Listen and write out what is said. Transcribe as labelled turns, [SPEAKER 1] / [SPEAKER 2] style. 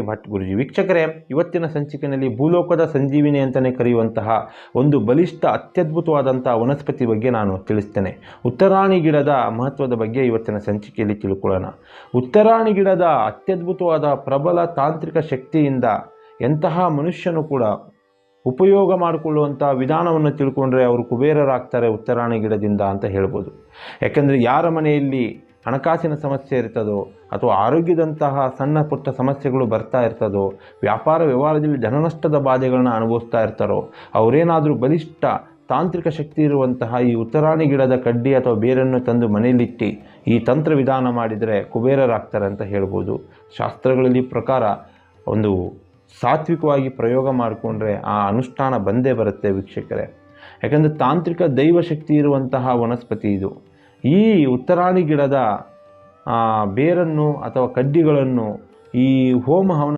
[SPEAKER 1] ಭಟ್ ಗುರುಜಿ. ವೀಕ್ಷಕರೇ, ಇವತ್ತಿನ ಸಂಚಿಕೆಯಲ್ಲಿ ಭೂಲೋಕದ ಸಂಜೀವಿನಿ ಅಂತಲೇ ಕರೆಯುವಂತಹ ಒಂದು ಬಲಿಷ್ಠ ಅತ್ಯದ್ಭುತವಾದಂಥ ವನಸ್ಪತಿ ಬಗ್ಗೆ ನಾನು ತಿಳಿಸ್ತೇನೆ. ಉತ್ತರಾಣಿ ಗಿಡದ ಮಹತ್ವದ ಬಗ್ಗೆ ಇವತ್ತಿನ ಸಂಚಿಕೆಯಲ್ಲಿ ತಿಳ್ಕೊಳ್ಳೋಣ. ಉತ್ತರಾಣಿ ಗಿಡದ ಅತ್ಯದ್ಭುತವಾದ ಪ್ರಬಲ ತಾಂತ್ರಿಕ ಶಕ್ತಿಯಿಂದ ಎಂತಹ ಮನುಷ್ಯನು ಕೂಡ ಉಪಯೋಗ ಮಾಡಿಕೊಳ್ಳುವಂಥ ವಿಧಾನವನ್ನು ತಿಳ್ಕೊಂಡ್ರೆ ಅವರು ಕುಬೇರರಾಗ್ತಾರೆ ಉತ್ತರಾಣಿ ಗಿಡದಿಂದ ಅಂತ ಹೇಳ್ಬೋದು. ಯಾಕೆಂದರೆ ಯಾರ ಮನೆಯಲ್ಲಿ ಹಣಕಾಸಿನ ಸಮಸ್ಯೆ ಇರ್ತದೋ ಅಥವಾ ಆರೋಗ್ಯದಂತಹ ಸಣ್ಣ ಪುಟ್ಟ ಸಮಸ್ಯೆಗಳು ಬರ್ತಾ ಇರ್ತದೋ, ವ್ಯಾಪಾರ ವ್ಯವಹಾರದಲ್ಲಿ ಧನನಷ್ಟದ ಬಾಧೆಗಳನ್ನ ಅನುಭವಿಸ್ತಾ ಇರ್ತಾರೋ, ಅವರೇನಾದರೂ ಬಲಿಷ್ಠ ತಾಂತ್ರಿಕ ಶಕ್ತಿ ಇರುವಂತಹ ಈ ಉತ್ತರಾಣಿ ಗಿಡದ ಕಡ್ಡಿ ಅಥವಾ ಬೇರನ್ನು ತಂದು ಮನೆಯಲ್ಲಿಟ್ಟು ಈ ತಂತ್ರ ವಿಧಾನ ಮಾಡಿದರೆ ಕುಬೇರರಾಗ್ತಾರೆ ಅಂತ ಹೇಳ್ಬೋದು. ಶಾಸ್ತ್ರಗಳಲ್ಲಿ ಪ್ರಕಾರ ಒಂದು ಸಾತ್ವಿಕವಾಗಿ ಪ್ರಯೋಗ ಮಾಡಿಕೊಂಡ್ರೆ ಆ ಅನುಷ್ಠಾನ ಬಂದೇ ಬರುತ್ತೆ ವೀಕ್ಷಕರೇ. ಯಾಕಂದರೆ ತಾಂತ್ರಿಕ ದೈವಶಕ್ತಿ ಇರುವಂತಹ ವನಸ್ಪತಿ ಇದು. ಈ ಉತ್ತರಾಣಿ ಗಿಡದ ಬೇರನ್ನು ಅಥವಾ ಕಡ್ಡಿಗಳನ್ನು ಈ ಹೋಮ ಹವನ